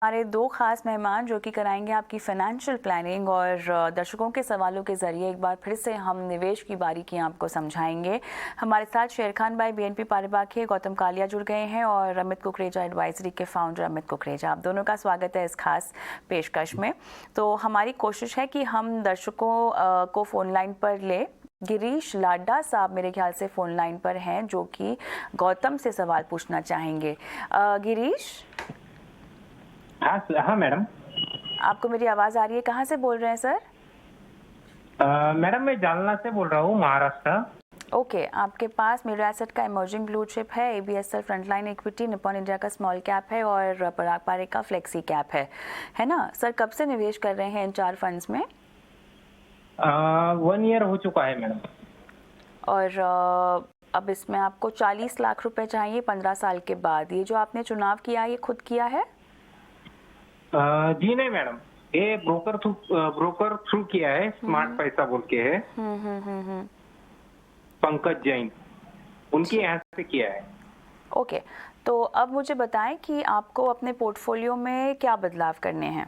हमारे दो खास मेहमान जो कि कराएंगे आपकी फाइनेंशियल प्लानिंग और दर्शकों के सवालों के जरिए एक बार फिर से हम निवेश की बारीकियां आपको समझाएंगे। हमारे साथ शेर खान भाई BNP पारिबा के गौतम कालिया जुड़ गए हैं और अमित कुकरेजा एडवाइजरी के फाउंडर अमित कुकरेजा। आप दोनों का स्वागत है इस खास पेशकश में। तो हमारी कोशिश है कि हम दर्शकों को फ़ोन लाइन पर ले। गिरीश लाडा साहब मेरे ख्याल से फ़ोन लाइन पर हैं जो कि गौतम से सवाल पूछना चाहेंगे। गिरीश, हाँ मैडम, आपको मेरी आवाज़ आ रही है? कहाँ से बोल रहे हैं सर? मैडम मैं जालना से बोल रहा हूँ, महाराष्ट्र। ओके, आपके पास मेरा एसेट का इमर्जिंग ब्लू चिप है, ABSL frontline equity, Nippon India का स्मॉल कैप है और पराग पारेख का फ्लेक्सी कैप है ना सर? कब से निवेश कर रहे हैं इन 4 फंड्स में? 1 ईयर हो चुका है मैडम। और अब इसमें आपको 40 लाख रुपए चाहिए 15 साल के बाद। ये जो आपने चुनाव किया ये खुद किया है? जी नहीं मैडम, ये ब्रोकर थ्रू किया है, स्मार्ट पैसा बोल के है। पंकज जैन, उनकी यहाँ से किया है। ओके, तो अब मुझे बताएं कि आपको अपने पोर्टफोलियो में क्या बदलाव करने हैं?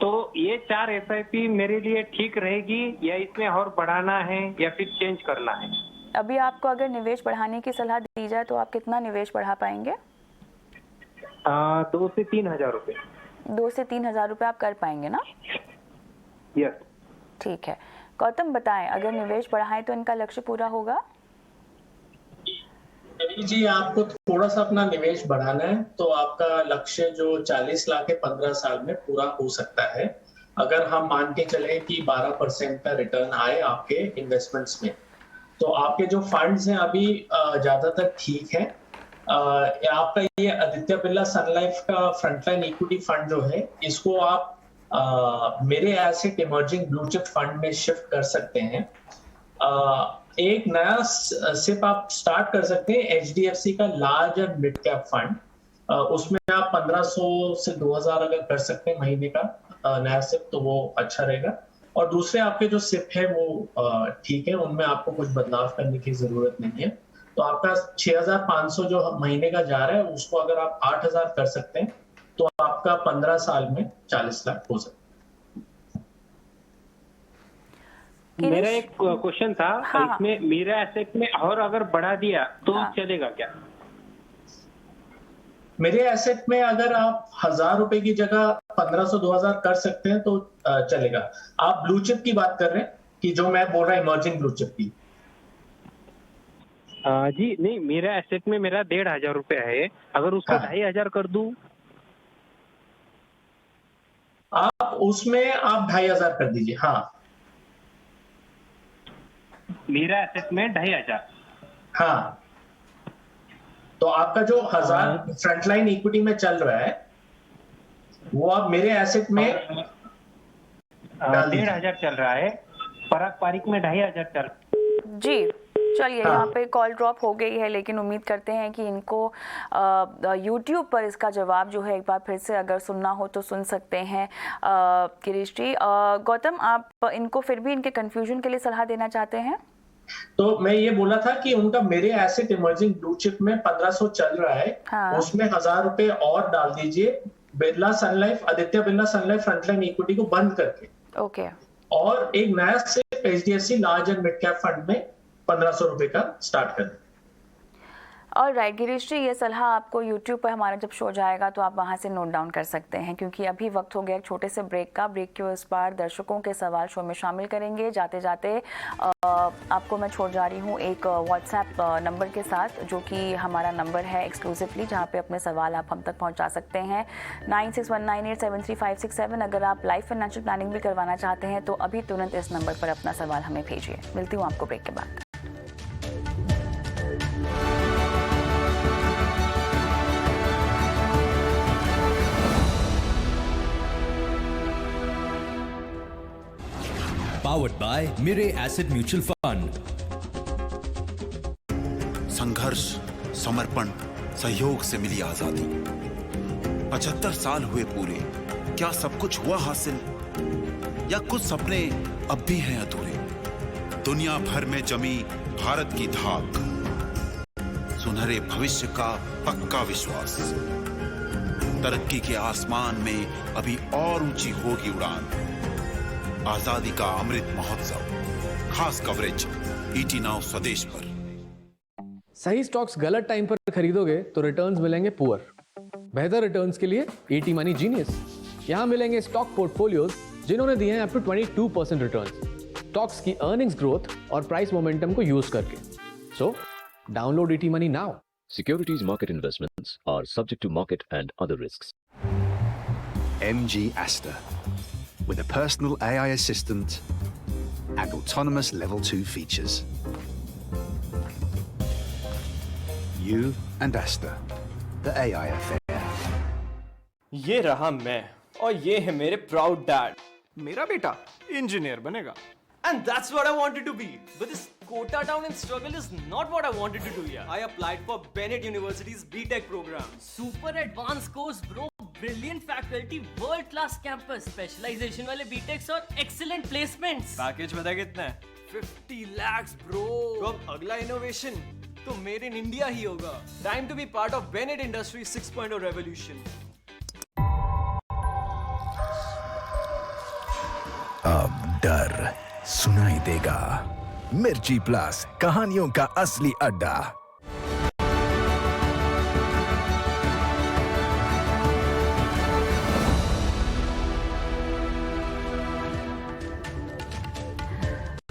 तो ये 4 SIP मेरे लिए ठीक रहेगी या इसमें और बढ़ाना है या फिर चेंज करना है? अभी आपको अगर निवेश बढ़ाने की सलाह दी जाए तो आप कितना निवेश बढ़ा पाएंगे? 2 से 3 हजार रुपए। 2 से 3 हजार रुपए आप कर पाएंगे ना? यस। ठीक है, गौतम बताएं, अगर निवेश बढ़ाएं तो इनका लक्ष्य पूरा होगा? जी, आपको थोड़ा सा अपना निवेश बढ़ाना है तो आपका लक्ष्य जो 40 लाख है 15 साल में पूरा हो सकता है, अगर हम मान के चले कि 12% का रिटर्न आए आपके इन्वेस्टमेंट्स में। तो आपके जो फंड्स हैं अभी ज्यादातर ठीक है। आपका ये आदित्य बिरला सन लाइफ का फ्रंटलाइन इक्विटी फंड जो है, इसको आप मेरे asset emerging blue chip fund में शिफ्ट कर सकते हैं। एक नया सिप आप स्टार्ट कर सकते हैं HDFC का large and mid cap fund. उसमें आप 1500 से 2000 अगर कर सकते हैं महीने का नया सिप तो वो अच्छा रहेगा। और दूसरे आपके जो सिप है वो ठीक है, उनमें आपको कुछ बदलाव करने की जरूरत नहीं है। तो आपका 6500 जो महीने का जा रहा है उसको अगर आप 8000 कर सकते हैं तो आपका 15 साल में 40 लाख हो सकता है। मेरा एक क्वेश्चन था। हाँ। इसमें मेरा एसेट में और अगर बढ़ा दिया तो चलेगा क्या? मेरे एसेट में अगर आप 1000 रुपए की जगह 1500-2000 कर सकते हैं तो चलेगा। आप ब्लू चिप की बात कर रहे हैं कि जो मैं बोल रहा हूं इमर्जिंग ब्लू चिप की? जी नहीं, मेरा एसेट में मेरा 1500 रुपया है, अगर उसको 2500 कर दूं? आप उसमें आप 2500 कर दीजिए। हाँ, मेरा एसेट में 2500। हाँ, तो आपका जो 1000 फ्रंटलाइन इक्विटी में चल रहा है वो आप मेरे एसेट में 1500 चल रहा है, पराग पारिक में 2500 चल। जी चलिए, यहाँ पे कॉल ड्रॉप हो गई है, लेकिन उम्मीद करते हैं कि इनको YouTube पर इसका जवाब जो है एक बार फिर से अगर सुनना हो तो सुन सकते हैं। गिरीश जी, गौतम आप इनको फिर भी इनके कंफ्यूजन के लिए सलाह देना चाहते हैं? तो मैं ये बोला था कि उनका मेरे एसेट इमर्जिंग ब्लू चिप में 1500 चल रहा है। हाँ। उसमें 1000 रुपए और डाल दीजिए Birla sun life, Aditya Birla sun life frontline equity को बंद करके। ओके। और एक नया SIP HDFC large and mid cap fund में 1500 रुपए का स्टार्ट कर दें। ऑलराइट गिरीश जी, ये सलाह आपको YouTube पर हमारा जब शो जाएगा तो आप वहाँ से नोट डाउन कर सकते हैं, क्योंकि अभी वक्त हो गया एक छोटे से ब्रेक का। ब्रेक के उस पार दर्शकों के सवाल शो में शामिल करेंगे। जाते जाते आपको मैं छोड़ जा रही हूँ एक WhatsApp नंबर के साथ, जो कि हमारा नंबर है एक्सक्लूसिवली, जहाँ पे अपने सवाल आप हम तक पहुँचा सकते हैं। 9619873567। अगर आप लाइफ फाइनेंशियल प्लानिंग भी करवाना चाहते हैं तो अभी तुरंत इस नंबर पर अपना सवाल हमें भेजिए। मिलती हूँ आपको ब्रेक के बाद। Powered by Mirae Asset Mutual Fund। संघर्ष, समर्पण, सहयोग से मिली आजादी। 75 साल हुए पूरे, क्या सब कुछ हुआ हासिल या कुछ सपने अब भी हैं अधूरे? दुनिया भर में जमी भारत की धाक, सुनहरे भविष्य का पक्का विश्वास। तरक्की के आसमान में अभी और ऊंची होगी उड़ान। आजादी का अमृत महोत्सव, खास कवरेज ईटी नाउ स्वदेश पर। सही स्टॉक्स गलत टाइम पर खरीदोगे तो रिटर्न्स मिलेंगे पुअर। बेहतर रिटर्न्स के लिए ईटी मनी जीनियस। यहां मिलेंगे स्टॉक पोर्टफोलियोज जिन्होंने दिए हैं अप टू 22% रिटर्न्स, स्टॉक्स की अर्निंग्स ग्रोथ और प्राइस मोमेंटम को यूज करके। So download ET money now. Securities market investments are subject to market and other risks. MG Aster, with a personal AI assistant and autonomous level 2 features. You and Aster, the AI affair. ये रहा मैं और ये है मेरे proud dad. मेरा बेटा engineer बनेगा। And that's what I wanted to be. But this quota down and struggle is not what I wanted to do here. I applied for Bennett University's BTech program. Super advanced course bro, brilliant faculty, world class campus, specialization वाले BTechs और excellent placements. Package पता कितना है? 50 lakhs bro. तो अब अगला innovation तो made in India ही होगा। Time to be part of Bennett Industry 6.0 revolution. अब डर सुनाई देगा। मिर्ची प्लस, कहानियों का असली अड्डा।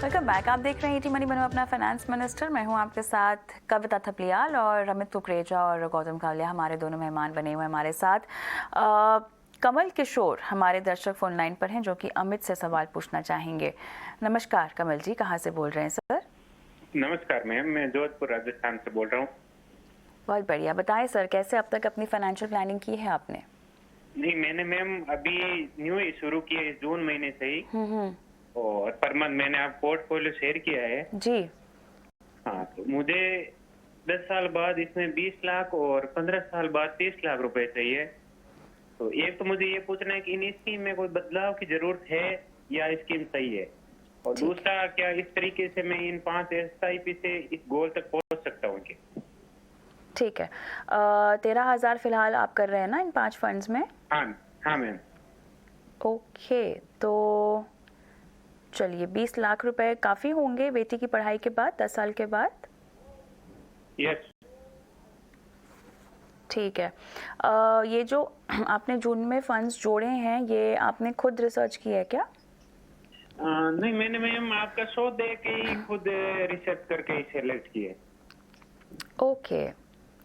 Welcome back. आप देख रहे हैं ईटी मनी, बनो अपना फाइनेंस मिनिस्टर। मैं हूं आपके साथ कविता थपलियाल और अमित कुकरेजा और गौतम कालिया हमारे दोनों मेहमान बने हुए हमारे साथ। कमल किशोर हमारे दर्शक फोन लाइन पर हैं जो कि अमित से सवाल पूछना चाहेंगे। नमस्कार कमल जी, कहाँ से बोल रहे हैं सर? नमस्कार मैम, मैं जोधपुर राजस्थान से बोल रहा हूँ। बहुत बढ़िया, बताएं सर कैसे अब तक अपनी फाइनेंशियल प्लानिंग की है आपने? नहीं, मैंने मैम अभी न्यू ही शुरू किया है, जून महीने से ही। और पर मंथ मैंने आप पोर्टफोलियो शेयर किया है जी। हाँ, तो मुझे 10 साल बाद इसमें 20 लाख और 15 साल बाद 30 लाख रुपए चाहिए। तो एक तो मुझे ये पूछना है कि इन स्कीम में कोई बदलाव की जरूरत है या स्कीम सही है, और दूसरा क्या इस तरीके से मैं इन 5 SIP से इस गोल तक पहुंच सकता हूँ? ठीक है, 13,000 फिलहाल आप कर रहे हैं ना इन 5 फंड्स में? हाँ मैम। ओके, तो चलिए 20 लाख रुपए काफी होंगे बेटी की पढ़ाई के बाद, 10 साल के बाद? यस। ठीक है, ये जो आपने जून में फंड्स जोड़े हैं ये आपने खुद रिसर्च की है क्या? नहीं, मैंने मैम आपका शो देख के ही खुद रिसर्च करके ही सेलेक्ट किए। ओके,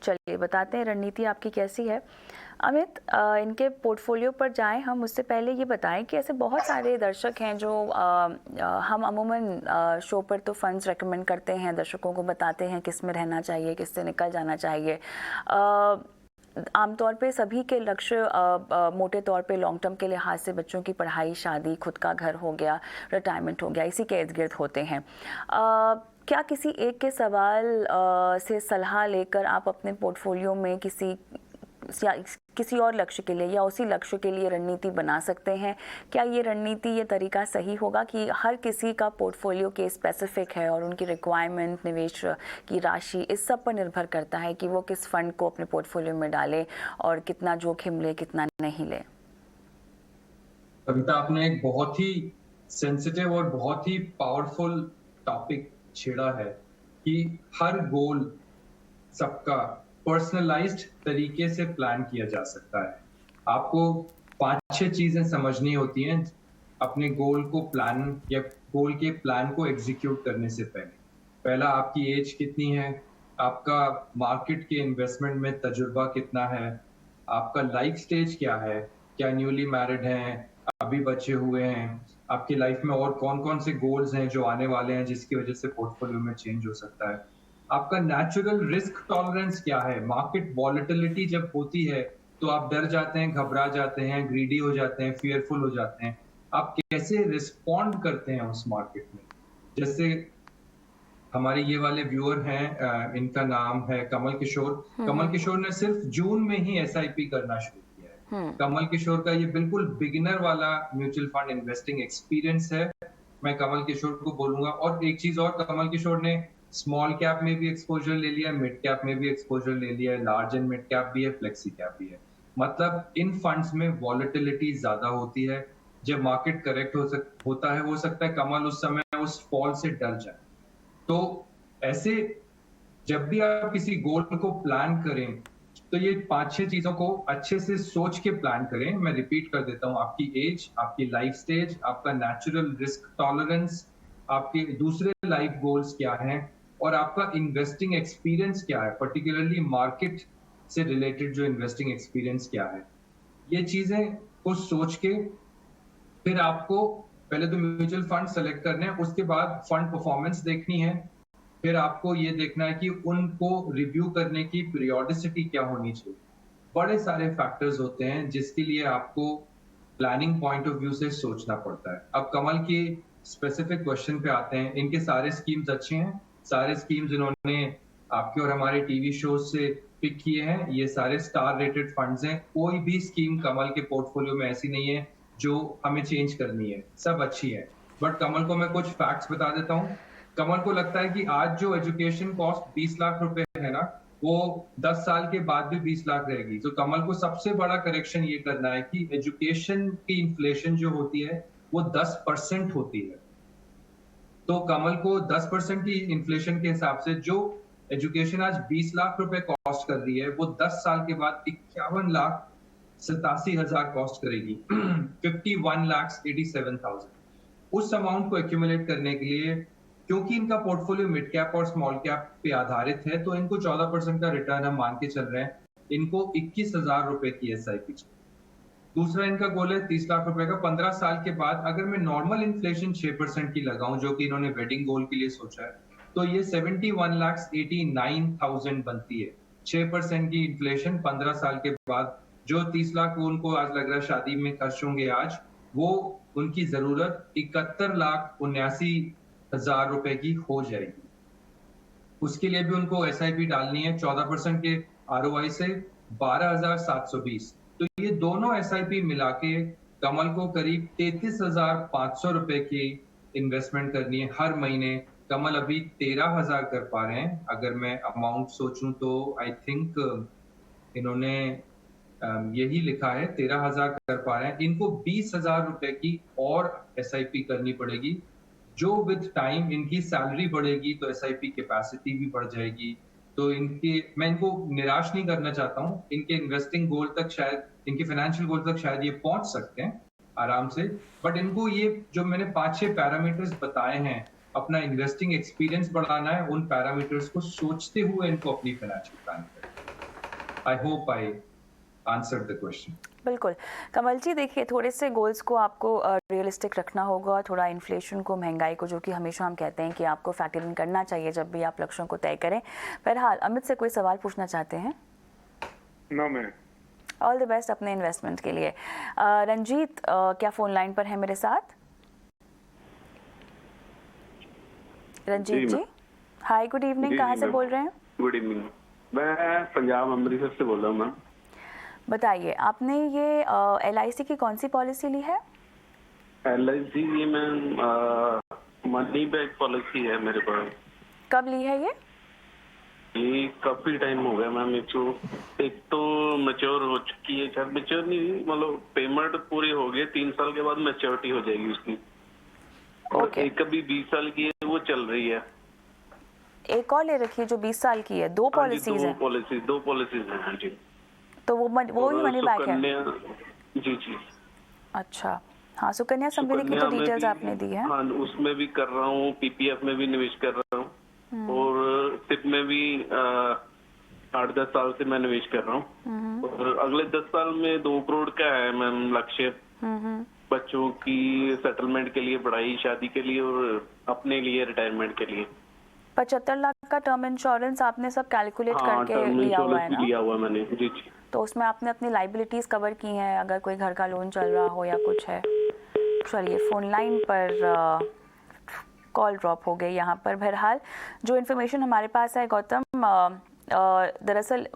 चलिए बताते हैं रणनीति आपकी कैसी है। अमित, इनके पोर्टफोलियो पर जाएं हम, उससे पहले ये बताएं कि ऐसे बहुत सारे दर्शक हैं जो हम अमूमन शो पर तो फंड्स रेकमेंड करते हैं, दर्शकों को बताते हैं किस में रहना चाहिए, किस से निकल जाना चाहिए। आमतौर पे सभी के लक्ष्य मोटे तौर पे लॉन्ग टर्म के लिहाज से बच्चों की पढ़ाई, शादी, खुद का घर हो गया, रिटायरमेंट हो गया, इसी के इर्द गिर्द होते हैं। क्या किसी एक के सवाल से सलाह लेकर आप अपने पोर्टफोलियो में किसी और लक्ष्य के लिए या उसी लक्ष्य के लिए रणनीति बना सकते हैं? क्या ये रणनीति, ये तरीका सही होगा कि हर किसी का पोर्टफोलियो के स्पेसिफिक है और उनकी रिक्वायरमेंट, निवेश की राशि, इस सब पर निर्भर करता है कि वो किस फंड को अपने पोर्टफोलियो में डाले और कितना जोखिम ले, कितना नहीं ले? कविता, आपने एक बहुत ही सेंसिटिव और बहुत ही पावरफुल टॉपिक छेड़ा है कि हर गोल सबका पर्सनलाइज्ड तरीके से प्लान किया जा सकता है। आपको 5-6 चीजें समझनी होती हैं अपने गोल को प्लान या गोल के प्लान को एग्जीक्यूट करने से पहले। पहला, आपकी एज कितनी है, आपका मार्केट के इन्वेस्टमेंट में तजुर्बा कितना है, आपका लाइफ स्टेज क्या है, क्या न्यूली मैरिड हैं, अभी बच्चे हुए हैं, आपकी लाइफ में और कौन कौन से गोल्स हैं जो आने वाले हैं जिसकी वजह से पोर्टफोलियो में चेंज हो सकता है, आपका नेचुरल रिस्क टॉलरेंस क्या है। मार्केट वॉलेटिलिटी जब होती है तो आप डर जाते हैं, घबरा जाते हैं, ग्रीडी हो जाते हैं, फियरफुल हो जाते हैं। आप कैसे रिस्पॉन्ड करते हैं उस मार्केट में? जैसे हमारे ये वाले व्यूअर हैं, इनका नाम है कमल किशोर। कमल किशोर ने सिर्फ जून में ही SIP करना शुरू किया है। कमल किशोर का ये बिल्कुल बिगिनर वाला म्यूचुअल फंड इन्वेस्टिंग एक्सपीरियंस है। मैं कमल किशोर को बोलूंगा। और एक चीज और, कमल किशोर ने स्मॉल कैप में भी एक्सपोजर ले लिया है, मिड कैप में भी एक्सपोजर ले लिया है, लार्ज एंड मिड कैप भी है, फ्लेक्सी कैप भी है। मतलब इन फंड्स में वॉलेटिलिटी ज्यादा होती है। जब मार्केट करेक्ट होता है, हो सकता है कमल उस समय उस फॉल से डर जाए। तो ऐसे जब भी आप किसी गोल को प्लान करें तो ये 5-6 चीजों को अच्छे से सोच के प्लान करें। मैं रिपीट कर देता हूँ, आपकी एज, आपकी लाइफ स्टेज, आपका नेचुरल रिस्क टॉलरेंस, आपके दूसरे लाइफ गोल्स क्या हैं और आपका इन्वेस्टिंग एक्सपीरियंस क्या है, पर्टिकुलरली मार्केट से रिलेटेड जो इन्वेस्टिंग एक्सपीरियंस क्या है। ये चीजें को सोच के फिर आपको पहले तो म्यूचुअल फंड सेलेक्ट करने हैं, उसके बाद फंड परफॉर्मेंस देखनी है, फिर आपको ये देखना है कि उनको रिव्यू करने की पीरियोडिसिटी क्या होनी चाहिए। बड़े सारे फैक्टर्स होते हैं जिसके लिए आपको प्लानिंग पॉइंट ऑफ व्यू से सोचना पड़ता है। अब कमल की स्पेसिफिक क्वेश्चन पे आते हैं। इनके सारे स्कीम्स अच्छे हैं, सारे स्कीम्स इन्होंने आपके और हमारे टीवी शो से पिक किए हैं, ये सारे स्टार रेटेड फंड्स हैं। कोई भी स्कीम कमल के पोर्टफोलियो में ऐसी नहीं है जो हमें चेंज करनी है, सब अच्छी है। बट कमल को मैं कुछ फैक्ट्स बता देता हूँ। कमल को लगता है कि आज जो एजुकेशन कॉस्ट 20 लाख रुपए है ना, वो 10 साल के बाद भी 20 लाख रहेगी। तो कमल को सबसे बड़ा करेक्शन ये करना है कि एजुकेशन की इन्फ्लेशन जो होती है वो 10% होती है। तो कमल को 10% की इन्फ्लेशन के हिसाब से जो एजुकेशन आज 20 लाख रुपए कॉस्ट कर रही है, वो 10 साल के बाद 51,87,000 कॉस्ट करेगी। 51,87,000। उस अमाउंट को एक्यूमुलेट करने के लिए, क्योंकि इनका पोर्टफोलियो मिड कैप और स्मॉल कैप पे आधारित है, तो इनको 14% का रिटर्न हम मान के चल रहे हैं। इनको 21,000 रुपए की SIP चाहिए। दूसरा इनका गोल है 30 लाख रुपए का। 15 साल के बाद अगर मैं नॉर्मल इन्फ्लेशन 6% की लगाऊं, जो कि इन्होंने वेडिंग गोल के लिए सोचा है, तो ये 71,89,000 बनती है। 6% की इन्फ्लेशन 15 साल के बाद, जो 30 लाख उनको आज लग रहा है शादी में खर्च होंगे आज, वो उनकी जरूरत 71,79,000 रुपए की हो जाएगी। उसके लिए भी उनको SIP डालनी है 14% के ROI से 12,720। तो ये दोनों SIP मिला के कमल को करीब 33,500 रुपए की इन्वेस्टमेंट करनी है हर महीने। कमल अभी 13,000 कर पा रहे हैं। अगर मैं अमाउंट सोचूं तो आई थिंक इन्होंने यही लिखा है 13,000 कर पा रहे हैं। इनको 20,000 रुपए की और SIP करनी पड़ेगी, जो विद टाइम इनकी सैलरी बढ़ेगी तो SIP कैपेसिटी भी बढ़ जाएगी। तो मैं इनको निराश नहीं करना चाहता हूँ। इनके इन्वेस्टिंग गोल तक शायद, इनके फाइनेंशियल गोल तक शायद ये पहुंच सकते हैं आराम से। बट इनको ये जो मैंने 5-6 पैरामीटर्स बताए हैं, अपना इन्वेस्टिंग एक्सपीरियंस बढ़ाना है। उन पैरामीटर्स को सोचते हुए इनको अपनी फाइनेंशियल प्लान करनी। I hope I answered the question. बिल्कुल कमल जी, देखिए थोड़े से गोल्स को आपको रियलिस्टिक रखना होगा, थोड़ा इन्फ्लेशन को, महंगाई को, जो कि हमेशा हम कहते हैं कि आपको फैक्टर इन करना चाहिए जब भी आप लक्ष्यों को तय करें। बहरहाल अमित से कोई सवाल पूछना चाहते हैं? No ma'am. All the best अपने इन्वेस्टमेंट के लिए। रंजीत क्या फ़ोन लाइन पर है मेरे साथ? रंजीत जी, हाय, गुड इवनिंग। कहाँ से बोल रहे हैं? गुड इवनिंग, मैं पंजाब अमृतसर से बोल रहा हूँ मैम। बताइए, आपने ये LIC की कौन सी पॉलिसी ली है? LIC ये मैम मनी बैक पॉलिसी है मेरे पास। कब ली है ये? ये काफी टाइम हो गया मैम। एक तो मैच्योर हो चुकी है, शायद मैच्योर नहीं, मतलब पेमेंट पूरी हो गई, 3 साल के बाद मैच्योरिटी हो जाएगी उसकी। और एक अभी 20 साल की है, वो चल रही है। एक और ले रखी है जो 20 साल की है। 2 पॉलिसीज हैं? 2 पॉलिसीज हैं। हाँ जी। तो वो ही मनी बैक है? जी जी। अच्छा, हाँ, सुकन्या समृद्धि की तो डिटेल्स आपने दी है। हाँ, उसमें भी कर रहा हूँ, PPF में भी निवेश कर रहा हूँ, और SIP में भी 8-10 साल से मैं निवेश कर रहा हूँ। और अगले 10 साल में 2 करोड़ का है मैम लक्ष्य, बच्चों की सेटलमेंट के लिए, पढ़ाई शादी के लिए और अपने लिए रिटायरमेंट के लिए। 75 लाख का टर्म इंश्योरेंस आपने सब कैलकुलेट करके लिया हुआ है ना? लिया हुआ मैंने। जी जी। तो उसमें आपने अपनी लाइबिलिटीज कवर की हैं, अगर कोई घर का लोन चल रहा हो या कुछ है। चलिए, फोन लाइन पर कॉल ड्रॉप हो गई यहाँ पर। बहरहाल जो इन्फॉर्मेशन हमारे पास है गौतम, दरअसल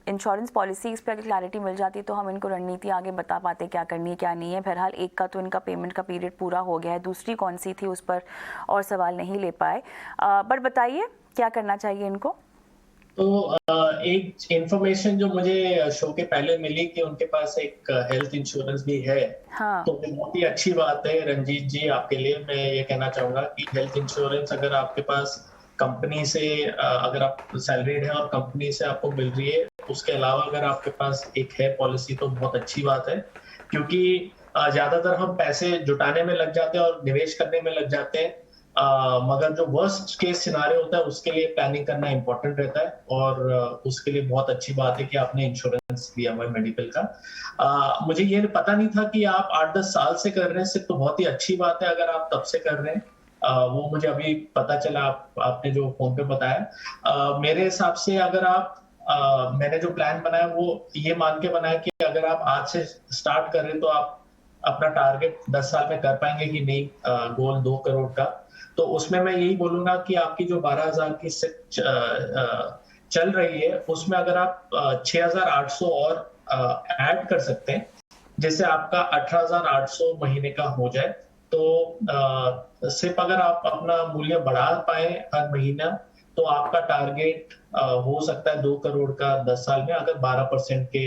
इंश्योरेंस पॉलिसीज पे अगर क्लैरिटी मिल जाती तो हम इनको रणनीति आगे बता पाते क्या करनी है क्या नहीं है। बहरहाल एक का तो इनका पेमेंट का पीरियड पूरा हो गया है, दूसरी कौन सी थी उस पर और सवाल नहीं ले पाए। बट बताइए क्या करना चाहिए इनको? तो एक इंफॉर्मेशन जो मुझे शो के पहले मिली कि उनके पास एक हेल्थ इंश्योरेंस भी है। हाँ। तो बहुत ही अच्छी बात है रंजीत जी आपके लिए। मैं ये कहना चाहूंगा कि हेल्थ इंश्योरेंस अगर आपके पास कंपनी से अगर आप सैलरीड है और कंपनी से आपको मिल रही है, उसके अलावा अगर आपके पास एक है पॉलिसी तो बहुत अच्छी बात है, क्योंकि ज्यादातर हम पैसे जुटाने में लग जाते हैं और निवेश करने में लग जाते हैं, मगर जो वर्स्ट केस सिनारियो होता है उसके लिए प्लानिंग करना इंपॉर्टेंट रहता है, और उसके लिए बहुत अच्छी बात है कि आपने इंश्योरेंस लिया हुआ है मेडिकल का। मुझे ये पता नहीं था कि आप 8-10 साल से कर रहे हैं सिर्फ, तो बहुत ही अच्छी बात है अगर आप तब से कर रहे हैं। वो मुझे अभी पता चला आपने जो फोन पे बताया। मेरे हिसाब से अगर आप मैंने जो प्लान बनाया वो ये मान के बनाया कि अगर आप आज से स्टार्ट कर रहे हैं तो आप अपना टारगेट 10 साल में कर पाएंगे कि नहीं, गोल 2 करोड़ का। तो उसमें मैं यही बोलूंगा कि आपकी जो 12,000 की चल रही है उसमें अगर आप 6,800 और ऐड कर सकते हैं, जैसे आपका 18,800 महीने का हो जाए, तो सिर्फ अगर आप अपना मूल्य बढ़ा पाए हर महीना तो आपका टारगेट हो सकता है 2 करोड़ का 10 साल में, अगर 12% के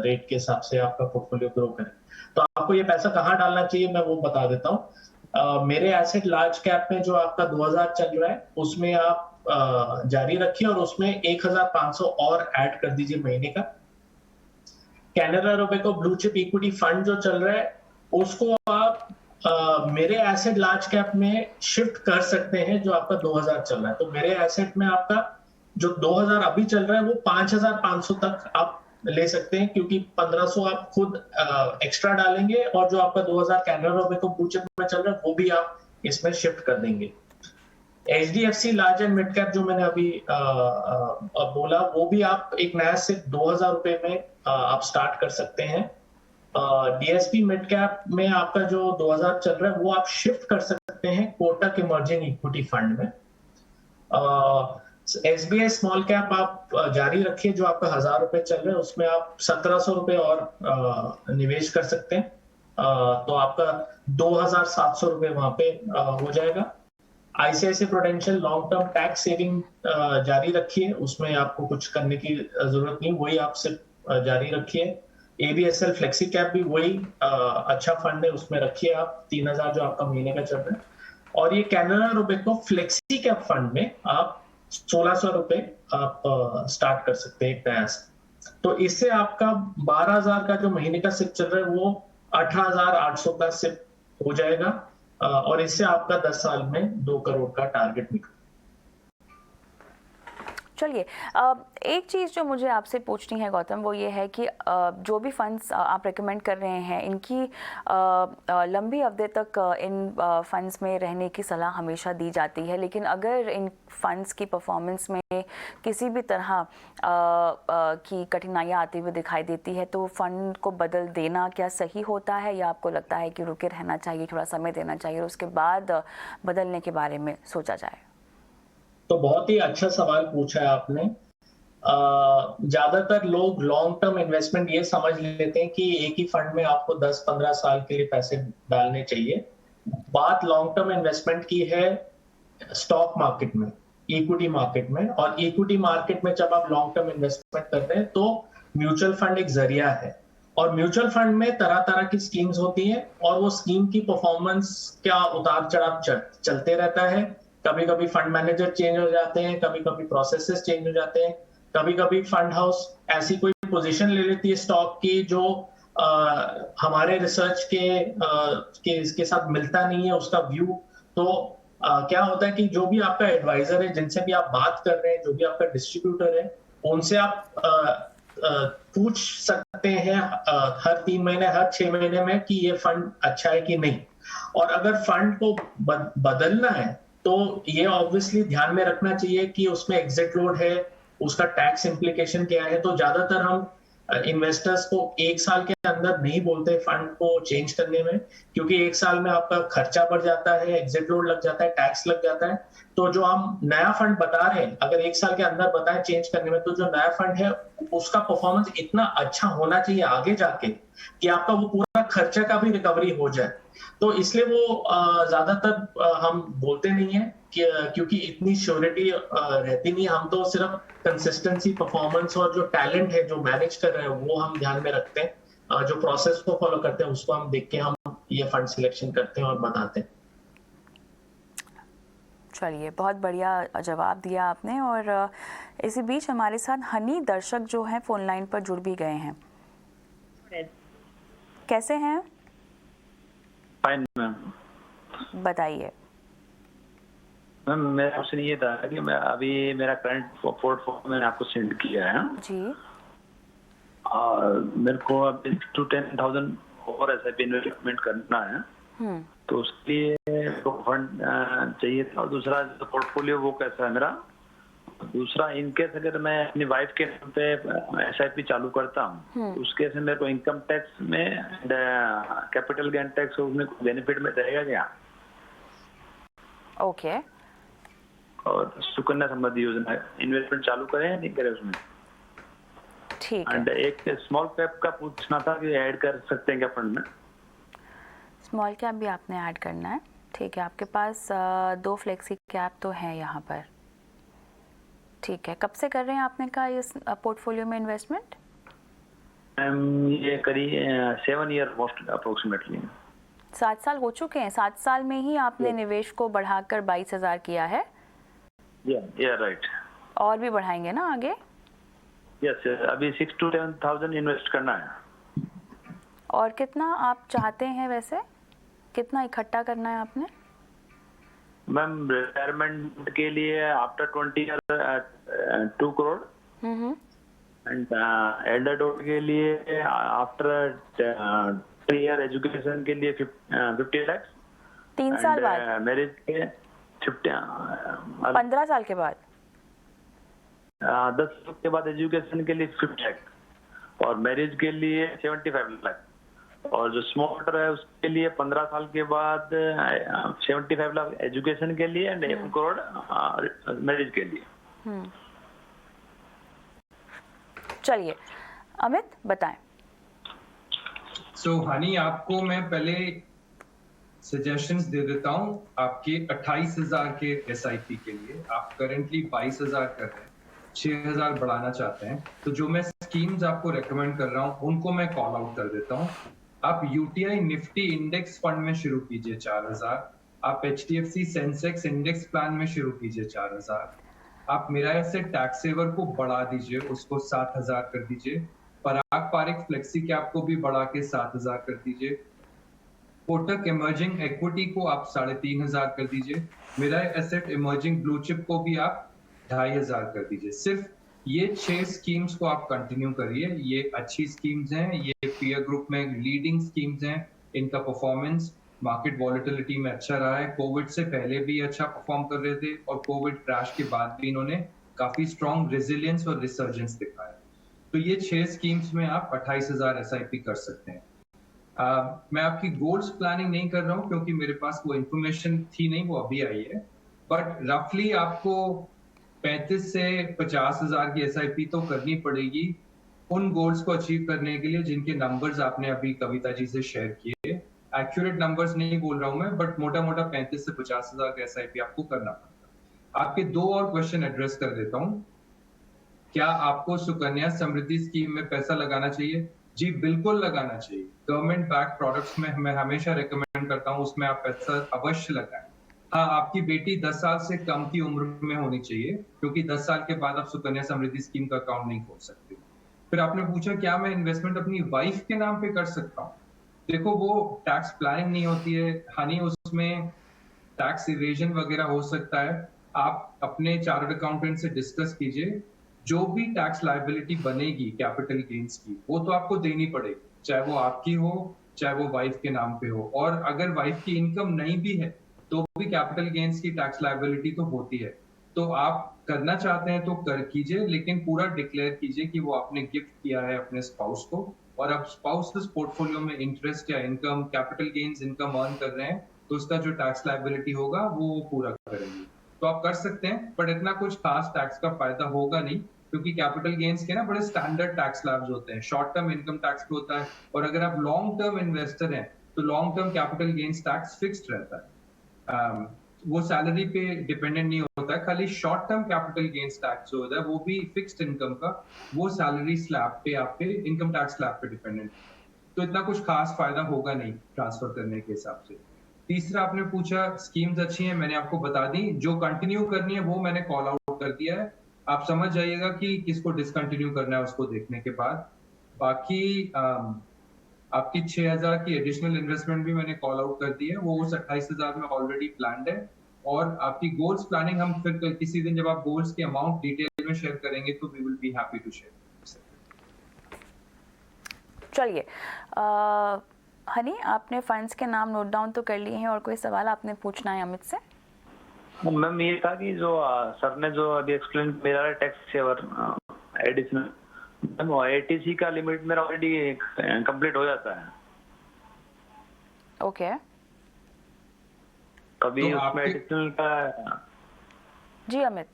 रेट के हिसाब से आपका पोर्टफोलियो ग्रो करे। तो आपको ये पैसा कहाँ डालना चाहिए मैं वो बता देता हूँ। मेरे एसेट लार्ज कैप में जो आपका 2000 चल रहा है उसमें आप जारी रखिए और उसमें 1,500 और ऐड कर दीजिए महीने का। Canara Robeco blue chip equity fund जो चल रहा है उसको आप मेरे एसेट लार्ज कैप में शिफ्ट कर सकते हैं, जो आपका 2000 चल रहा है। तो मेरे एसेट में आपका जो 2000 अभी चल रहा है वो 5,500 तक आप ले सकते हैं, क्योंकि 1,500 आप खुद एक्स्ट्रा डालेंगे और जो आपका 2000 कैनरा रोबेको ब्लू चिप में चल रहा है वो भी आप इसमें शिफ्ट कर देंगे। HDFC large and mid cap जो मैंने अभी बोला वो भी आप एक नया सिर्फ 2,000 रुपए में आप स्टार्ट कर सकते हैं। DSP मिड कैप में आपका जो 2000 चल रहा है वो आप शिफ्ट कर सकते हैं कोटक इमर्जिंग इक्विटी फंड में। SBI स्मॉल कैप आप जारी रखिए, जो आपका 1,000 रुपए चल रहा है उसमें आप 1,700 रुपए और निवेश कर सकते हैं, तो आपका 2,700 रुपए वहां पे हो जाएगा। ICICI prudential long term tax saving जारी रखिए, उसमें आपको कुछ करने की जरूरत नहीं, वही आप सिर्फ जारी रखिए। ABSL फ्लेक्सी कैप भी वही अच्छा फंड है, उसमें रखिए आप 3,000 जो आपका महीने का चल रहा है। और ये Canara Robeco flexi cap fund में आप 1,600 रुपए आप स्टार्ट कर सकते हैं एक नया से। तो इससे आपका 12,000 का जो महीने का सिप चल रहा है वो 18,800 का सिप हो जाएगा, और इससे आपका 10 साल में 2 करोड़ का टारगेट निकल। चलिए, एक चीज़ जो मुझे आपसे पूछनी है गौतम वो ये है कि जो भी फंड्स आप रेकमेंड कर रहे हैं इनकी लंबी अवधि तक इन फंड्स में रहने की सलाह हमेशा दी जाती है, लेकिन अगर इन फंड्स की परफॉर्मेंस में किसी भी तरह की कठिनाइयाँ आती हुई दिखाई देती है तो फंड को बदल देना क्या सही होता है, या आपको लगता है कि रुके रहना चाहिए, थोड़ा समय देना चाहिए और उसके बाद बदलने के बारे में सोचा जाए? तो बहुत ही अच्छा सवाल पूछा है आपने। ज्यादातर लोग लॉन्ग टर्म इन्वेस्टमेंट ये समझ लेते हैं कि एक ही फंड में आपको 10-15 साल के लिए पैसे डालने चाहिए। बात लॉन्ग टर्म इन्वेस्टमेंट की है स्टॉक मार्केट में, इक्विटी मार्केट में, और इक्विटी मार्केट में जब आप लॉन्ग टर्म इन्वेस्टमेंट कर रहे हैं तो म्यूचुअल फंड एक जरिया है, और म्यूचुअल फंड में तरह तरह की स्कीम्स होती हैं और वो स्कीम की परफॉर्मेंस क्या उतार चढ़ाव चलते रहता है। कभी कभी फंड मैनेजर चेंज हो जाते हैं, कभी कभी प्रोसेसेस चेंज हो जाते हैं, कभी कभी फंड हाउस ऐसी कोई पोजीशन ले लेती है स्टॉक की जो हमारे रिसर्च के साथ मिलता नहीं है उसका व्यू। तो क्या होता है कि जो भी आपका एडवाइजर है, जिनसे भी आप बात कर रहे हैं, जो भी आपका डिस्ट्रीब्यूटर है, उनसे आप पूछ सकते हैं हर 3 महीने, हर 6 महीने में कि ये फंड अच्छा है कि नहीं। और अगर फंड को बदलना है तो ये ऑब्वियसली ध्यान में रखना चाहिए कि उसमें एग्जिट लोड है, उसका टैक्स इम्प्लीकेशन क्या है। तो ज्यादातर हम इन्वेस्टर्स को 1 साल के अंदर नहीं बोलते फंड को चेंज करने में, क्योंकि 1 साल में आपका खर्चा बढ़ जाता है, एग्जिट लोड लग जाता है, टैक्स लग जाता है। तो जो हम नया फंड बता रहे हैं, अगर 1 साल के अंदर बताएं चेंज करने में, तो जो नया फंड है उसका परफॉर्मेंस इतना अच्छा होना चाहिए आगे जाके कि आपका वो पूरा खर्चा का भी रिकवरी हो जाए। तो इसलिए वो ज्यादातर हम बोलते नहीं है क्योंकि इतनी श्योरिटी रहती नहीं। हम तो सिर्फ कंसिस्टेंसी, परफॉर्मेंस और जो टैलेंट है जो मैनेज कर रहे हैं वो हम ध्यान में रखते हैं। जो प्रोसेस को फॉलो करते हैं उसको हम देख के हम ये फंड सिलेक्शन करते हैं और बताते हैं। चलिए, बहुत बढ़िया जवाब दिया आपने। और इसी बीच हमारे साथ हनी दर्शक जो हैं फोन लाइन पर जुड़ भी गए हैं। कैसे हैं? Fine ma'am. बताइए मैम, मेरा क्वेश्चन ये था कि मैं अभी मेरा करंट पोर्टफोलियो मैंने आपको सेंड किया है जी, और मेरे को अब 6 to 10,000 और SIP इन्वेस्टमेंट करना है, तो उसके लिए तो फंड चाहिए था। और दूसरा पोर्टफोलियो वो कैसा है मेरा, दूसरा इनकेस अगर मैं अपनी वाइफ के नाम पे SIP चालू करता हूँ तो उसके से मेरे को इनकम टैक्स में कैपिटल गेन टैक्स उसमें बेनिफिट में रहेगा क्या? ओके। और सुकन्या समृद्धि योजना इन्वेस्टमेंट चालू करें या नहीं करें उसमें? ठीक है। एंड एक स्मॉल कैप का पूछना था कि ऐड कर सकते हैं क्या फंड में? स्मॉल कैप भी आपने ऐड करना है, ठीक है। आपके पास 2 फ्लेक्सी कैप तो है यहाँ पर, ठीक है। कब से कर रहे हैं आपने कहा इस पोर्टफोलियो में इन्वेस्टमेंट? ये करीब 7 ईयर मोस्ट अप्रोक्सीमेटली। 7 साल हो चुके हैं। 7 साल में ही आपने निवेश को बढ़ाकर 22,000 किया है? राइट। और भी बढ़ाएंगे ना आगे? यस, अभी 6 to 10,000 इन्वेस्ट करना है। और कितना आप चाहते हैं वैसे, कितना इकट्ठा करना है आपने? मैम, रिटायरमेंट के लिए आफ्टर 20 ईयर 2 करोड़ एंड एल्डरहुड के लिए आफ्टर 3 ईयर एजुकेशन के लिए 50 लाख। 3 साल बाद? मैरिज के 15 साल के बाद? 10 साल के बाद एजुकेशन के लिए 50 लाख और मैरिज के लिए 75 लाख। और जो स्मॉल है उसके लिए 15 साल के बाद 75 लाख एजुकेशन के लिए एंड 1 करोड़ मैरिज के लिए। चलिए, अमित बताएं। हनी, आपको मैं पहले सजेशंस दे देता हूं। आपके 28,000 के SIP के लिए आप करेंटली 22,000 कर रहे हैं, 6,000 बढ़ाना चाहते हैं, तो जो मैं स्कीम्स आपको रेकमेंड कर रहा हूं उनको मैं कॉल आउट कर देता हूं। आप UTI निफ्टी इंडेक्स फंड में शुरू कीजिए 4,000। आप HDFC सेंसेक्स इंडेक्स प्लान में शुरू कीजिए 4,000। आप मेरा ऐसे टैक्स सेवर को बढ़ा दीजिए, उसको 7,000 कर दीजिए। पराग पारिक फ्लेक्सी कैप को भी बढ़ा के 7,000 कर दीजिए। कोटक इमर्जिंग इक्विटी को आप 3,500 कर दीजिए। मेरा एसेट इमर्जिंग ब्लू चिप को भी आप 2,500 कर दीजिए। सिर्फ ये 6 स्कीम्स को आप कंटिन्यू करिए। ये अच्छी स्कीम्स हैं, ये पीयर ग्रुप में लीडिंग स्कीम्स हैं। इनका परफॉर्मेंस मार्केट वॉलेटिलिटी में अच्छा रहा है। कोविड से पहले भी अच्छा परफॉर्म कर रहे थे और कोविड क्रैश के बाद भी इन्होंने काफी स्ट्रॉन्ग रेजिलियंस और रिसर्जेंस दिखाया। तो ये 6 स्कीम्स में आप 28,000 SIP कर सकते हैं। मैं आपकी गोल्स प्लानिंग नहीं कर रहा हूं क्योंकि मेरे पास वो इन्फॉर्मेशन थी नहीं, वो अभी आई है। बट रफली आपको 35 से 50,000 की SIP तो करनी पड़ेगी उन गोल्स को अचीव करने के लिए जिनके नंबर्स आपने अभी कविता जी से शेयर किए। एक्यूरेट नंबर्स नहीं बोल रहा हूं मैं, बट मोटा मोटा 35 से 50,000 का SIP आपको करना पड़ेगा। आपके 2 और क्वेश्चन एड्रेस कर देता हूं। क्या आपको सुकन्या समृद्धि स्कीम में पैसा लगाना चाहिए? जी बिल्कुल लगाना चाहिए। गवर्नमेंट बैक प्रोडक्ट्स में मैं हमेशा रिकमेंड करता हूं उसमें आप पैसा अवश्य लगाएं। हाँ, आपकी बेटी 10 साल से कम की उम्र में होनी चाहिए क्योंकि 10 साल के बाद आप सुकन्या समृद्धि स्कीम का अकाउंट नहीं खोल सकते। फिर आपने पूछा क्या मैं इन्वेस्टमेंट अपनी वाइफ के नाम पे कर सकता हूँ? देखो, वो टैक्स प्लानिंग नहीं होती है हनी, उसमें टैक्स इवेजन वगैरह हो सकता है। आप अपने चार्टर्ड अकाउंटेंट से डिस्कस कीजिए। जो भी टैक्स लायबिलिटी बनेगी कैपिटल गेन्स की वो तो आपको देनी पड़ेगी, चाहे वो आपकी हो चाहे वो वाइफ के नाम पे हो। और अगर वाइफ की इनकम नहीं भी है तो भी कैपिटल गेन्स की टैक्स लायबिलिटी तो होती है। तो आप करना चाहते हैं तो कर कीजिए, लेकिन पूरा डिक्लेयर कीजिए कि वो आपने गिफ्ट किया है अपने स्पाउस को, और अब स्पाउस इस पोर्टफोलियो में इंटरेस्ट या income capital gains income earn कर रहे हैं तो उसका जो टैक्स लायबिलिटी होगा वो पूरा करेंगे। तो आप कर सकते हैं, बट इतना कुछ खास टैक्स का फायदा होगा नहीं क्योंकि कैपिटल गेन्स के ना बड़े स्टैंडर्ड टैक्स स्लैब्स होते हैं, शॉर्ट टर्म इनकम टैक्स पे होता है, और अगर आप लॉन्ग टर्म इन्वेस्टर हैं तो long term capital gains tax fixed रहता है, वो सैलरी पे डिपेंडेंट नहीं होता है। खाली short term capital gains tax जो होता है वो भी फिक्स्ड इनकम का, वो सैलरी स्लैब पे आपके इनकम टैक्स स्लैब पे डिपेंडेंट, तो इतना कुछ खास फायदा होगा नहीं ट्रांसफर करने के हिसाब से। तीसरा आपने पूछा स्कीम्स अच्छी हैं, मैंने आपको बता दी, जो कंटिन्यू करनी है वो मैंने कॉल आउट कर दिया है, आप समझ जाइएगा कि किसको डिसकंटिन्यू करना है उसको देखने के बाद। बाकी आपकी 6000 की एडिशनल इन्वेस्टमेंट भी मैंने कॉल आउट कर दी है, वो उस 28000 में ऑलरेडी प्लान्ड है। और आपकी गोल्स प्लानिंग हम फिर किसी दिन जब आप गोल्स के अमाउंट डिटेल में शेयर करेंगे तो we will be happy to share. चलिए हनी, आपने फंड्स के नाम नोट डाउन तो कर लिए हैं, और कोई सवाल आपने पूछना है अमित से? मैम ये था कि जो सर ने जो अभी एक्सप्लेन मेरा tax saver additional, ma'am ATC का लिमिट मेरा ऑलरेडी कंप्लीट हो जाता है। ओके, कभी तो उसमें एडिशनल का? जी अमित,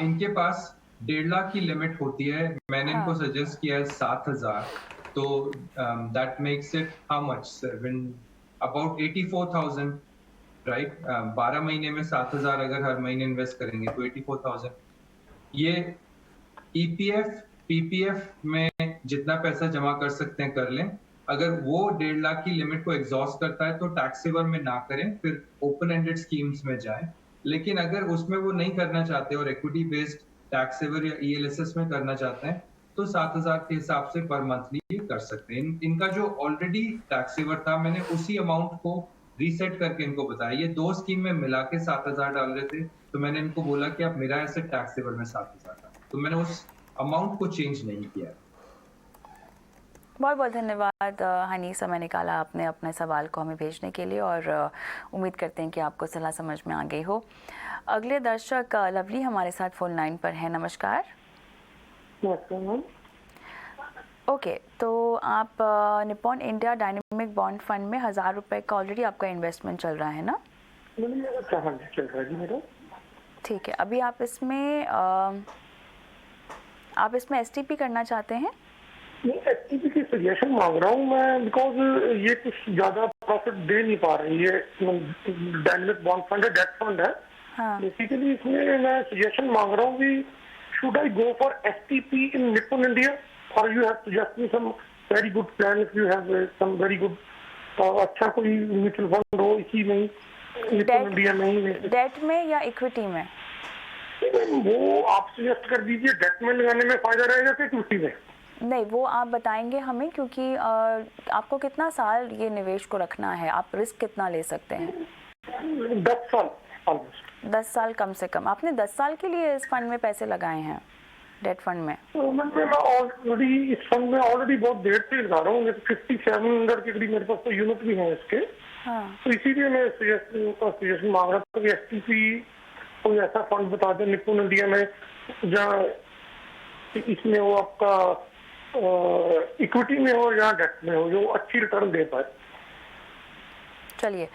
इनके पास 1.5 लाख की लिमिट होती है, मैंने इनको सजेस्ट किया है 7000, तो that makes it how much, about 84,000, right. 12 महीने में 7000 अगर हर महीने इन्वेस्ट करेंगे तो 84,000। ये EPF PPF में जितना पैसा जमा कर सकते हैं कर लें, अगर वो 1.5 लाख की लिमिट को एग्जॉस्ट करता है तो टैक्स सेवर में ना करें, फिर ओपन एंडेड स्कीम्स में जाएं। लेकिन अगर उसमें वो नहीं करना चाहते और इक्विटी बेस्ड टैक्स सेवर या ELSS में करना चाहते हैं तो 7000 के हिसाब से पर मंथली ये कर सकते हैं। इनका जो ऑलरेडी टैक्स सेवर था मैंने उसी अमाउंट को रीसेट करके इनको बताया, ये 2 स्कीम में मिला के 7000 डाल रहे थे, तो मैंने इनको बोला कि आप मेरा ऐसे टैक्स सेवर में 7000 डाल, तो मैंने उस अमाउंट को चेंज नहीं किया। बहुत बहुत धन्यवाद हनी, समय निकाला आपने अपने सवाल को हमें भेजने के लिए, और उम्मीद करते हैं कि आपको सलाह समझ में आ गई हो। अगले दर्शक लवली हमारे साथ फोन लाइन पर है। नमस्कार। नमस्कार मैम। ओके, तो आप Nippon India dynamic bond fund में 1000 रुपये का ऑलरेडी आपका इन्वेस्टमेंट चल रहा है ना? चल रहा है मेरा। ठीक है, अभी आप इसमें STP करना चाहते हैं? नहीं, STP की सजेशन मांग रहा हूँ मैं, बिकॉज ये कुछ ज्यादा प्रॉफिट दे नहीं पा रही है। डायनेमिक बॉन्ड फंड है, डेट फंड है। बेसिकली इसमें मैं सजेशन मांग रहा हूँ कि should I go for STP in Nippon India, or you have suggested me some very good plan if you have some very good अच्छा कोई म्यूचुअल फंड हो इसी में निप्पॉन इंडिया में ही? डेट में या इक्विटी में? वो आप सजेस्ट कर दीजिए, डेट में लगाने में फायदा रहेगा कि इक्विटी में? नहीं, वो आप बताएंगे हमें, क्योंकि आपको कितना साल ये निवेश को रखना है, आप रिस्क कितना ले सकते हैं? 10 साल ऑलमोस्ट। 10 साल कम से कम। आपने 10 साल के लिए इस फंड में पैसे लगाए हैं, डेट फंड में? तो मैं ऑलरेडी इस फंड में ऑलरेडी बहुत देर से लगा रहा हूँ, 5700 के करीब मेरे पास तो यूनिट भी है इसके। तो इसीलिए मैं सजेशन मांग रहा था कि STP कोई ऐसा फंड बता दें निप्पॉन इंडिया में जहाँ इसमें वो आपका इक्विटी में हो या डेट में हो, जो अच्छी रिटर्न दे पाए। चलिए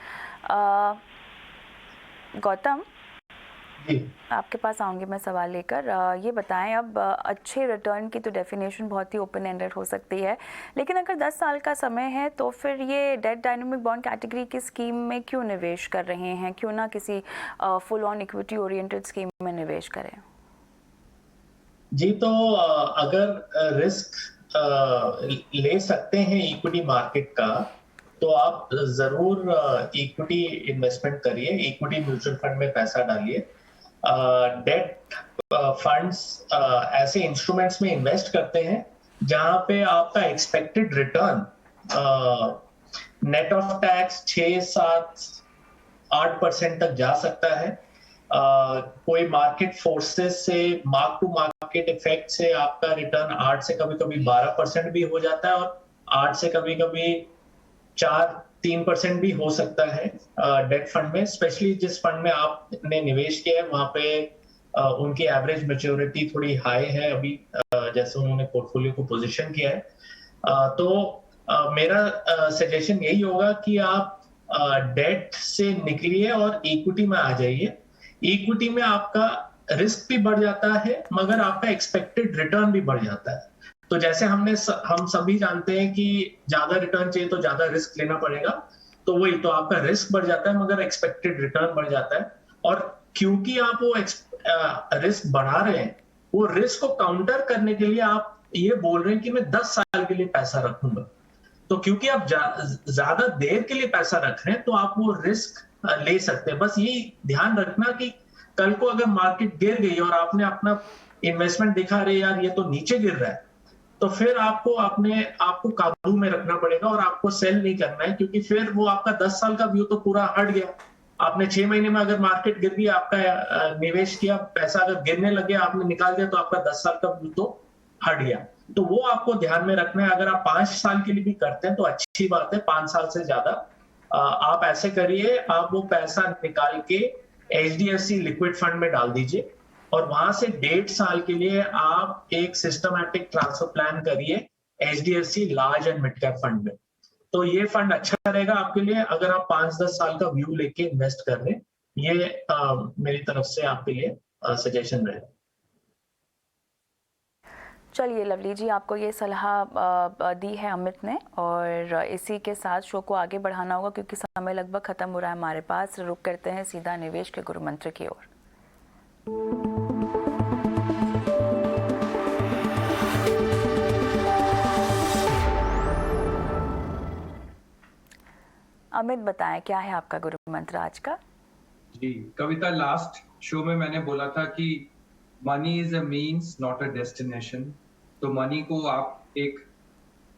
गौतम, आपके पास आऊंगी मैं सवाल लेकर। ये बताएं, अब अच्छे रिटर्न की तो डेफिनेशन बहुत ही ओपन एंडेड हो सकती है, लेकिन अगर 10 साल का समय है तो फिर ये डेट डायनेमिक बॉन्ड कैटेगरी की स्कीम में क्यों निवेश कर रहे हैं? क्यों ना किसी full on equity oriented scheme में निवेश करें? जी, तो अगर रिस्क ले सकते हैं इक्विटी मार्केट का तो आप जरूर इक्विटी इन्वेस्टमेंट करिए, इक्विटी म्यूचुअल फंड में पैसा डालिए। डेट फंड्स ऐसे इंस्ट्रूमेंट्स में इन्वेस्ट करते हैं जहां पे आपका expected return net of tax 6-7-8% तक जा सकता है। कोई मार्केट फोर्सेस से, मार्क टू मार्केट इफेक्ट से आपका रिटर्न 8 से कभी-कभी 12% भी हो जाता है, और 8 से कभी-कभी 4-3% भी हो सकता है डेट फंड में। स्पेशली जिस फंड में आपने निवेश किया है वहां पे उनकी एवरेज मैच्योरिटी थोड़ी हाई है अभी, जैसे उन्होंने पोर्टफोलियो को पोजीशन किया है। तो मेरा सजेशन यही होगा कि आप डेट से निकलिए और इक्विटी में आ जाइए। इक्विटी में आपका रिस्क भी बढ़ जाता है मगर आपका एक्सपेक्टेड रिटर्न भी बढ़ जाता है। तो जैसे हम सभी जानते हैं कि ज्यादा रिटर्न चाहिए तो ज्यादा रिस्क लेना पड़ेगा, तो वही तो आपका रिस्क बढ़ जाता है मगर एक्सपेक्टेड रिटर्न बढ़ जाता है। और क्योंकि आप वो रिस्क बढ़ा रहे हैं, वो रिस्क को काउंटर करने के लिए आप ये बोल रहे हैं कि मैं 10 साल के लिए पैसा रखूंगा। तो क्योंकि आप ज्यादा देर के लिए पैसा रख रहे हैं तो आप वो रिस्क ले सकते हैं। बस ये ध्यान रखना कि कल को अगर मार्केट गिर गई और आपने अपना इन्वेस्टमेंट दिखा रहे यार ये तो नीचे गिर रहा है, तो फिर आपको अपने आपको काबू में रखना पड़ेगा और आपको सेल नहीं करना है, क्योंकि फिर वो आपका 10 साल का व्यू तो पूरा हट गया। आपने 6 महीने में अगर मार्केट गिर गई, आपका निवेश किया पैसा अगर गिरने लग गया, आपने निकाल दिया, तो आपका 10 साल का व्यू तो हट गया। तो वो आपको ध्यान में रखना है। अगर आप 5 साल के लिए भी करते हैं तो अच्छी बात है, 5 साल से ज्यादा आप ऐसे करिए, आप वो पैसा निकाल के HDFC लिक्विड फंड में डाल दीजिए और वहां से 1.5 साल के लिए आप एक सिस्टमैटिक ट्रांसफर प्लान करिए HDFC large and mid cap fund में। तो ये फंड अच्छा रहेगा आपके लिए अगर आप 5-10 साल का व्यू लेके इन्वेस्ट कर रहे हैं। ये मेरी तरफ से आपके लिए सजेशन रहेगा। चलिए लवली जी, आपको ये सलाह दी है अमित ने, और इसी के साथ शो को आगे बढ़ाना होगा क्योंकि समय लगभग खत्म हो रहा है हमारे पास। रुक करते हैं सीधा निवेश के गुरु मंत्र की ओर। अमित बताएं क्या है आपका गुरु मंत्र आज का? जी कविता, लास्ट शो में मैंने बोला था कि money is a means not a destination. तो मनी को आप एक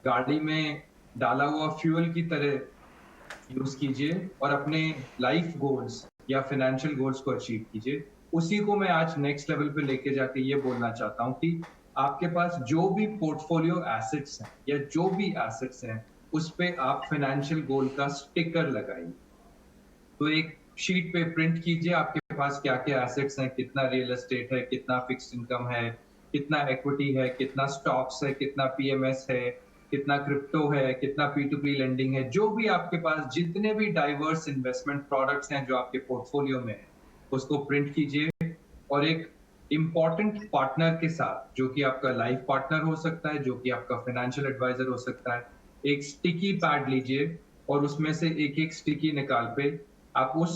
गाड़ी में डाला हुआ फ्यूल की तरह यूज कीजिए और अपने लाइफ गोल्स या फाइनेंशियल गोल्स को अचीव कीजिए। उसी को मैं आज नेक्स्ट लेवल पे लेके जाके ये बोलना चाहता हूँ कि आपके पास जो भी पोर्टफोलियो एसेट्स हैं या जो भी एसेट्स हैं उस पे आप फाइनेंशियल गोल का स्टिकर लगाइए। तो एक शीट पे प्रिंट कीजिए आपके पास क्या क्या एसेट्स हैं, कितना रियल एस्टेट है, कितना फिक्स्ड इनकम है, कितना इक्विटी है, कितना स्टॉक्स है, कितना पीएमएस है, कितना क्रिप्टो है, कितना P2P लेंडिंग है। जो भी आपके पास जितने भी डाइवर्स इन्वेस्टमेंट प्रोडक्ट्स हैं जो आपके पोर्टफोलियो में है उसको प्रिंट कीजिए और एक इम्पॉर्टेंट पार्टनर के साथ, जो कि आपका लाइफ पार्टनर हो सकता है, जो कि आपका फाइनेंशियल एडवाइजर हो सकता है, एक स्टिकी पैड लीजिए और उसमें से एक एक स्टिकी निकाल पे आप उस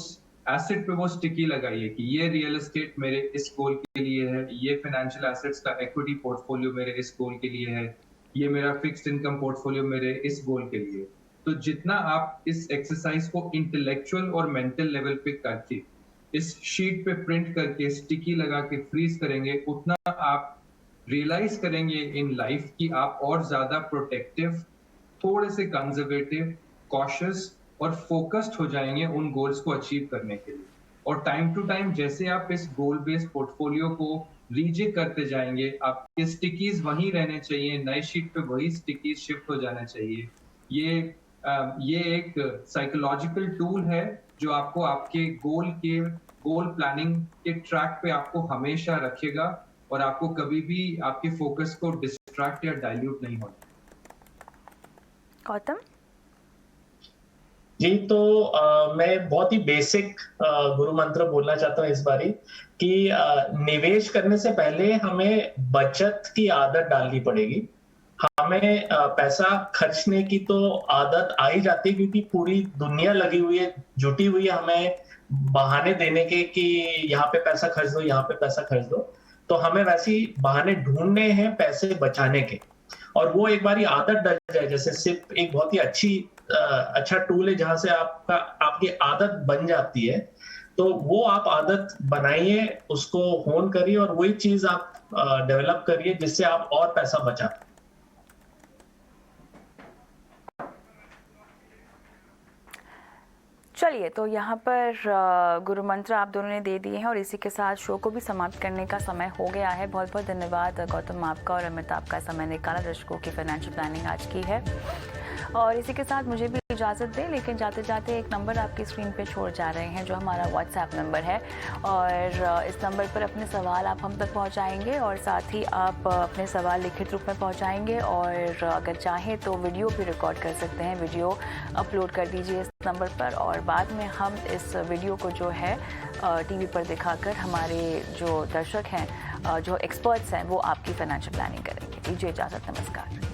एसेट पे वो स्टिकी लगाइए कि ये रियल एस्टेट मेरे इस गोल के लिए है, ये फाइनेंशियल एसेट्स का इक्विटी पोर्टफोलियो मेरे इस गोल के लिए है, ये मेरा फिक्स्ड इनकम पोर्टफोलियो मेरे इस गोल के लिए। तो जितना आप इस एक्सरसाइज को इंटेलेक्चुअल और मेंटल लेवल पे करके इस शीट पे प्रिंट करके स्टिकी लगा के फ्रीज करेंगे, उतना आप रियलाइज करेंगे इन लाइफ कि आप और ज्यादा प्रोटेक्टिव, थोड़े से कंजर्वेटिव, कॉशियस और फोकस्ड हो जाएंगे उन गोल्स को अचीव करने के लिए। और टाइम टू टाइम जैसे आप इस गोल बेस्ड पोर्टफोलियो को रीजे करते जाएंगे, आपके स्टिकीज वहीं रहने चाहिए, नए शीट पे वही स्टिकीज शिफ्ट हो जाना चाहिए। ये एक साइकोलॉजिकल टूल है जो आपको आपके गोल प्लानिंग के ट्रैक पे आपको हमेशा रखेगा और आपको कभी भी आपके फोकस को डिस्ट्रैक्ट या डाइल्यूट नहीं होना। गौतम जी, तो मैं बहुत ही बेसिक गुरु मंत्र बोलना चाहता हूँ इस बारी कि निवेश करने से पहले हमें बचत की आदत डालनी पड़ेगी। हमें पैसा खर्चने की तो आदत आ ही जाती है क्योंकि पूरी दुनिया लगी हुई है, जुटी हुई है हमें बहाने देने के कि यहाँ पे पैसा खर्च दो, यहाँ पे पैसा खर्च दो। तो हमें वैसे ही बहाने ढूंढने हैं पैसे बचाने के, और वो एक बारी आदत डल जाए, जैसे सिर्फ एक बहुत ही अच्छा टूल है जहां से आपकी आदत बन जाती है। तो वो आप आदत बनाइए, उसको होन करिए और वही चीज आप डेवलप करिए जिससे आप और पैसा बचा। चलिए, तो यहाँ पर गुरु मंत्र आप दोनों ने दे दिए हैं और इसी के साथ शो को भी समाप्त करने का समय हो गया है। बहुत बहुत धन्यवाद गौतम आपका और अमित आपका समय निकाला, दर्शकों की फाइनेंशियल प्लानिंग आज की है। और इसी के साथ मुझे भी इजाज़त दें, लेकिन जाते जाते एक नंबर आपकी स्क्रीन पे छोड़ जा रहे हैं जो हमारा व्हाट्सएप नंबर है, और इस नंबर पर अपने सवाल आप हम तक पहुंचाएंगे और साथ ही आप अपने सवाल लिखित रूप में पहुंचाएंगे, और अगर चाहें तो वीडियो भी रिकॉर्ड कर सकते हैं, वीडियो अपलोड कर दीजिए इस नंबर पर और बाद में हम इस वीडियो को जो है टीवी पर दिखाकर हमारे जो दर्शक हैं, जो एक्सपर्ट्स हैं, वो आपकी फाइनेंशियल प्लानिंग करेंगे। दीजिए इजाज़त, नमस्कार।